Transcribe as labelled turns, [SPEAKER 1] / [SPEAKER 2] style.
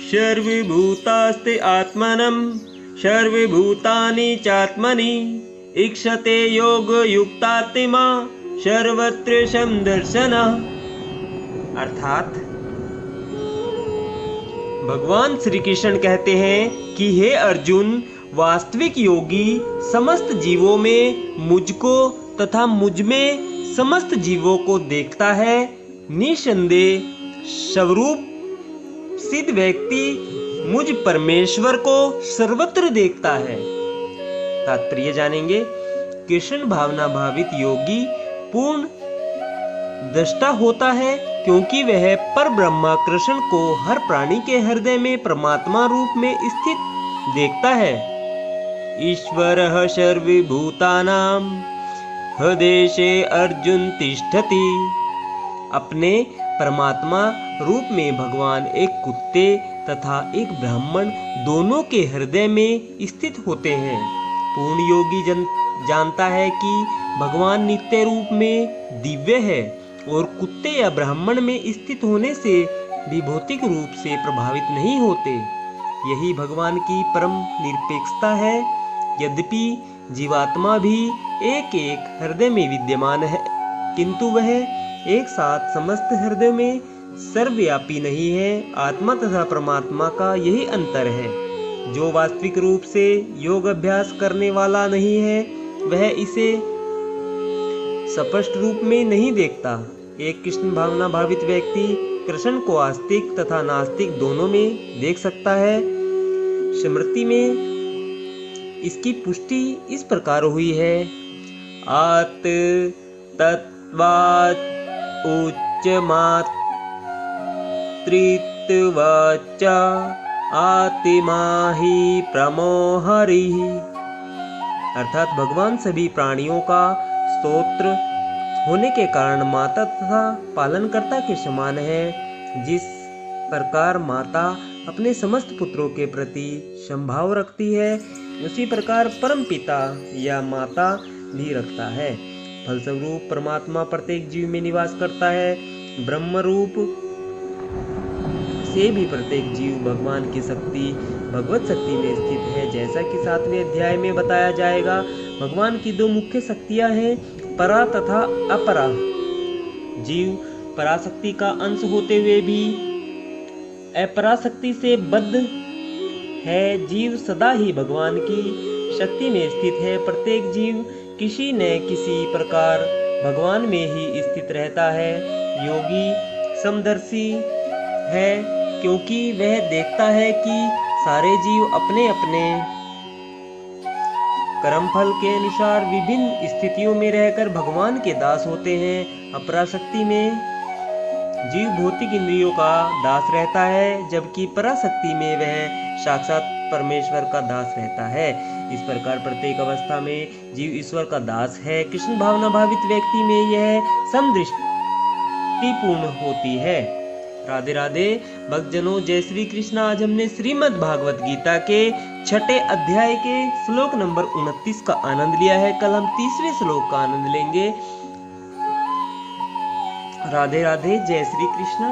[SPEAKER 1] सर्वभूतास्ते आत्मनं सर्वभूतानि चात्मनि ईक्षते योगयुक्तात्मा सर्वत्र समदर्शनः। अर्थात भगवान श्री कृष्ण कहते हैं कि हे अर्जुन, वास्तविक योगी समस्त जीवों में मुझको तथा मुझ में समस्त जीवों को देखता है। निसंदेह स्वरूप सिद्ध व्यक्ति मुझ परमेश्वर को सर्वत्र देखता है। तात्पर्य जानेंगे। कृष्ण भावना भावित योगी पूर्ण दृष्टा होता है, क्योंकि वह पर ब्रह्मा कृष्ण को हर प्राणी के हृदय में परमात्मा रूप में स्थित देखता है। ईश्वरः सर्वभूतानां हृदये अर्जुन तिष्ठति। अपने परमात्मा रूप में भगवान एक कुत्ते तथा एक ब्राह्मण दोनों के हृदय में स्थित होते हैं। पूर्ण योगी जानता है कि भगवान नित्य रूप में दिव्य है और कुत्ते या ब्राह्मण में स्थित होने से भी भौतिक रूप से प्रभावित नहीं होते। यही भगवान की परम निरपेक्षता है। यद्यपि जीवात्मा भी एक एक हृदय में विद्यमान है, किंतु वह एक साथ समस्त हृदय में सर्वव्यापी नहीं है। आत्मा तथा परमात्मा का यही अंतर है। जो वास्तविक रूप से योग अभ्यास करने वाला नहीं है, वह इसे स्पष्ट रूप में नहीं देखता। एक कृष्ण भावना भावित व्यक्ति कृष्ण को आस्तिक तथा नास्तिक दोनों में देख सकता है। स्मृति में इसकी पुष्टि इस प्रकार हुई है। आत तत्वाच उच्च मातृत्वाच आत्मा ही प्रमोहरि। अर्थात भगवान सभी प्राणियों का स्तोत्र होने के कारण माता तथा पालनकर्ता के समान है। जिस प्रकार माता अपने समस्त पुत्रों के प्रति संभाव रखती है, उसी प्रकार परम पिता या माता भी रखता है। फलस्वरूप परमात्मा प्रत्येक जीव में निवास करता है। ब्रह्म रूप से भी प्रत्येक जीव भगवान की शक्ति भगवत शक्ति में स्थित है। जैसा कि 7वें अध्याय में बताया जाएगा, भगवान की दो मुख्य शक्तियां हैं, परा तथा अपरा। जीव पराशक्ति का अंश होते हुए भी अपराशक्ति से बद्ध है। जीव सदा ही भगवान की शक्ति में स्थित है। प्रत्येक जीव किसी न किसी प्रकार भगवान में ही स्थित रहता है। योगी समदर्शी है, क्योंकि वह देखता है कि सारे जीव अपने अपने कर्मफल के अनुसार विभिन्न स्थितियों में रहकर भगवान के दास होते हैं। अपराशक्ति में जीव भौतिक इंद्रियों का दास रहता है, जबकि पराशक्ति में वह साक्षात परमेश्वर का दास रहता है। इस प्रकार प्रत्येक अवस्था में जीव ईश्वर का दास है। कृष्ण भावना भावित व्यक्ति में यह समदृष्टि पूर्ण होती है। राधे राधे भक्तजनों, जय श्री कृष्ण। आज हमने श्रीमद् भागवत गीता के 6ठे अध्याय के श्लोक नंबर 29 का आनंद लिया है। कल हम 30वें श्लोक का आनंद लेंगे। राधे राधे, जय श्री कृष्ण।